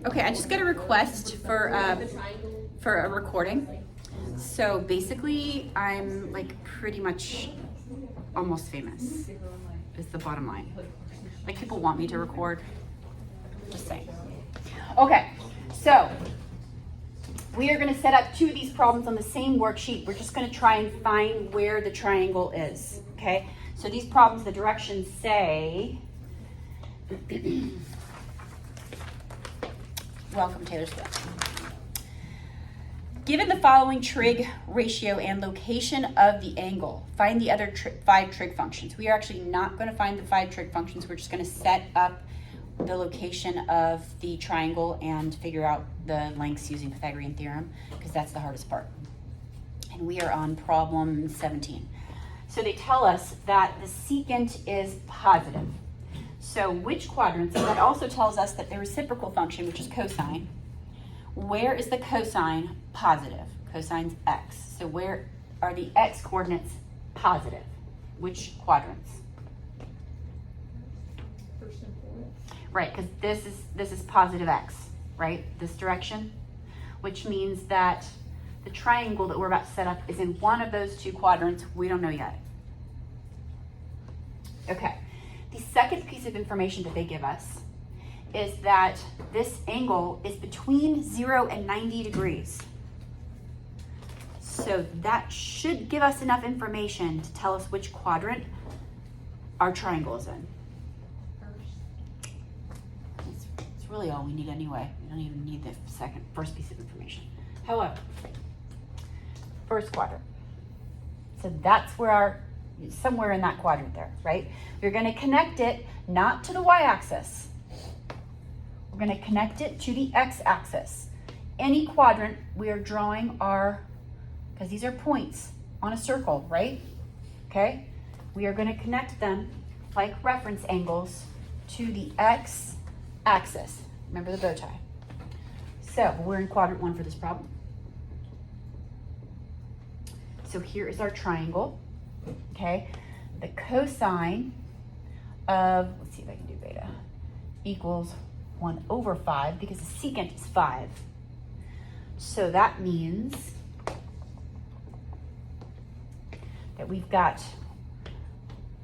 Okay, I just got a request for a recording. So basically, I'm like pretty much almost famous, is the bottom line. Like people want me to record, just saying. Okay, so we are gonna set up two of these problems on the same worksheet. We're just gonna try and find where the triangle is, okay? So these problems, the directions say, welcome Taylor Swift. Given the following trig ratio and location of the angle, find the other 5 trig functions. We are actually not going to find the 5 trig functions. We're just going to set up the location of the triangle and figure out the lengths using Pythagorean theorem, because that's the hardest part. And we are on problem 17. So they tell us that the secant is positive. So which quadrants, and that also tells us that the reciprocal function, which is cosine, where is the cosine positive? Cosine's x. So where are the x coordinates positive? Which quadrants? First and fourth. Right, because this is positive x, right? This direction, which means that the triangle that we're about to set up is in one of those 2 quadrants. We don't know yet. Okay. The second piece of information that they give us is that this angle is between 0 and 90 degrees. So that should give us enough information to tell us which quadrant our triangle is in. It's really all we need anyway. We don't even need the first piece of information. However, first quadrant. So that's where somewhere in that quadrant there, right? We're going to connect it not to the y-axis. We're going to connect it to the x-axis. Any quadrant we are drawing because these are points on a circle, right? Okay? We are going to connect them like reference angles to the x-axis. Remember the bow tie. So we're in quadrant 1 for this problem. So here is our triangle. Okay, the cosine of, let's see if I can do beta, equals 1 over 5 because the secant is 5. So that means that we've got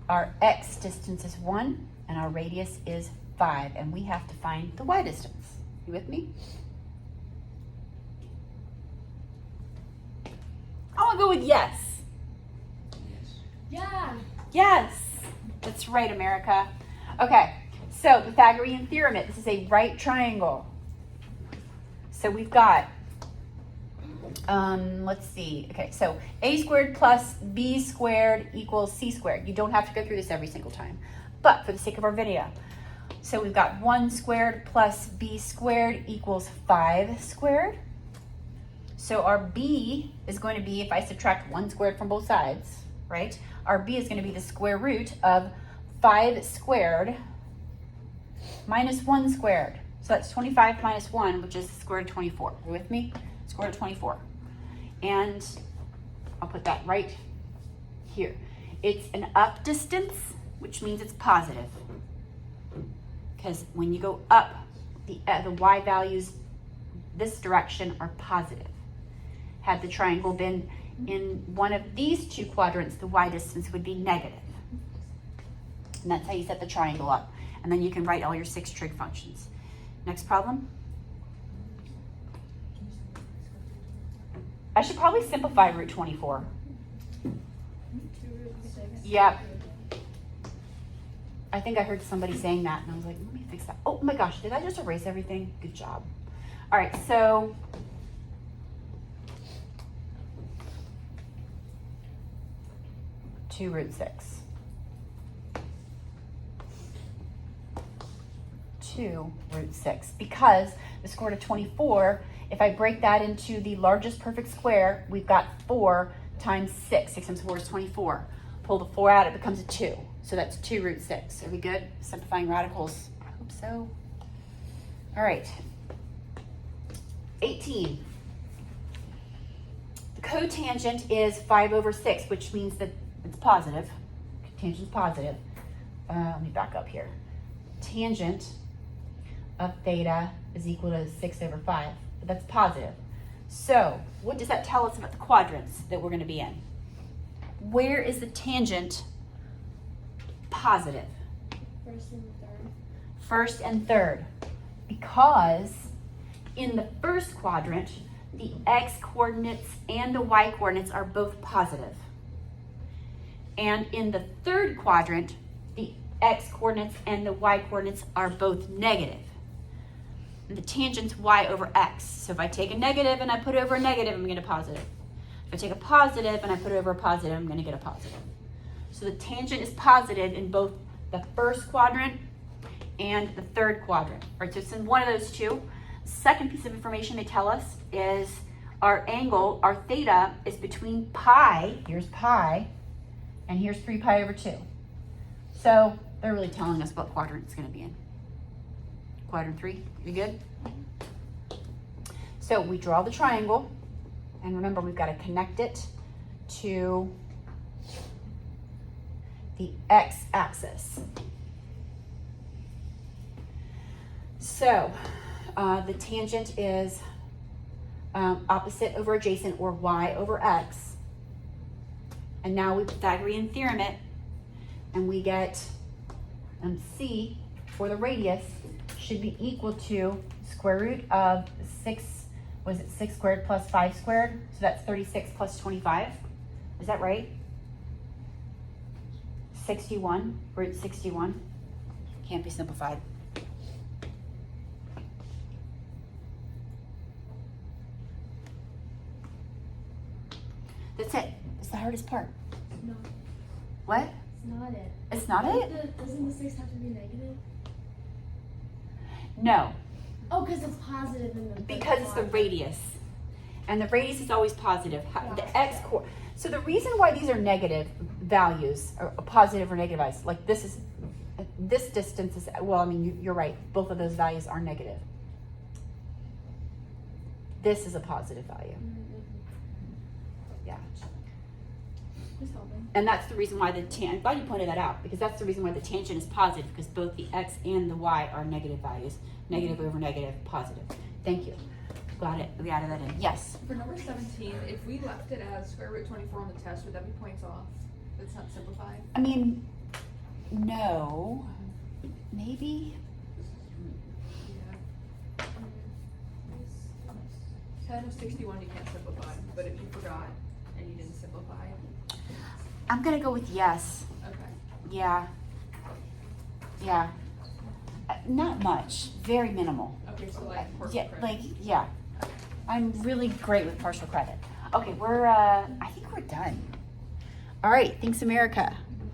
our x distance is 1 and our radius is 5, and we have to find the y distance. You with me? I'm gonna go with yes. Yeah. Yes, that's right, America. Okay, so Pythagorean theorem, this is a right triangle. So we've got, let's see. Okay, so a squared plus b squared equals c squared. You don't have to go through this every single time, but for the sake of our video. So we've got 1 squared plus b squared equals 5 squared. So our b is going to be, if I subtract 1 squared from both sides, right? Our b is going to be the square root of 5 squared minus 1 squared. So that's 25 minus 1, which is the square root of 24. Are you with me? Square root of 24. And I'll put that right here. It's an up distance, which means it's positive. Because when you go up, the y values this direction are positive. Had the triangle been in one of these 2 quadrants, the y distance would be negative. And that's how you set the triangle up. And then you can write all your 6 trig functions. Next problem. I should probably simplify root 24. 2 root 6. Yep. I think I heard somebody saying that, and I was like, let me fix that. Oh my gosh, did I just erase everything? Good job. All right, so 2 root 6. 2 root 6. Because the square root of 24, if I break that into the largest perfect square, we've got 4 times 6. 6 times 4 is 24. Pull the 4 out, it becomes a 2. So that's 2 root 6. Are we good? Simplifying radicals? I hope so. All right. 18. The cotangent is 5 over 6, which means that it's positive. Tangent's positive. Let me back up here. Tangent of theta is equal to 6 over 5. But that's positive. So what does that tell us about the quadrants that we're going to be in? Where is the tangent positive? First and third. First and third. Because in the first quadrant, the x coordinates and the y coordinates are both positive. And in the third quadrant, the x coordinates and the y coordinates are both negative. And the tangent's y over x. So if I take a negative and I put over a negative, I'm going to get a positive. If I take a positive and I put over a positive, I'm going to get a positive. So the tangent is positive in both the first quadrant and the third quadrant. All right, so it's in one of those two. Second piece of information they tell us is our angle, our theta, is between pi, here's pi, and here's 3 pi over 2. So they're really telling us what quadrant it's going to be in. Quadrant 3, you good? So we draw the triangle, and remember we've got to connect it to the x-axis. So the tangent is opposite over adjacent, or y over x. And now we Pythagorean theorem it, and we get c for the radius should be equal to square root of 6, was it 6 squared plus 5 squared? So that's 36 plus 25. Is that right? 61, root 61. Can't be simplified. That's it. It's the hardest part. No, What? it's not it. It's not it? Doesn't the 6 have to be negative? No, Oh, because it's positive in the because it's the radius. And the radius is always positive. The x core. So the reason why these are negative values, or positive or negative values, like this distance is, well, I mean, you're right. Both of those values are negative. This is a positive value. Yeah. Just helping. And that's the reason why I'm glad you pointed that out, because that's the reason why the tangent is positive, because both the x and the y are negative values. Negative over negative, positive. Thank you. Glad we added that in. Yes? For number 17, if we left it as square root 24 on the test, would that be points off? That's not simplified? I mean, no. Maybe? Yeah. 10 of 61 you can't simplify, but if you forgot and you didn't simplify, I'm going to go with yes. okay. Yeah. Yeah. Not much. Very minimal. Okay, so like partial Yeah, credit. like, yeah. I'm really great with partial credit. Okay, I think we're done. All right, thanks, America.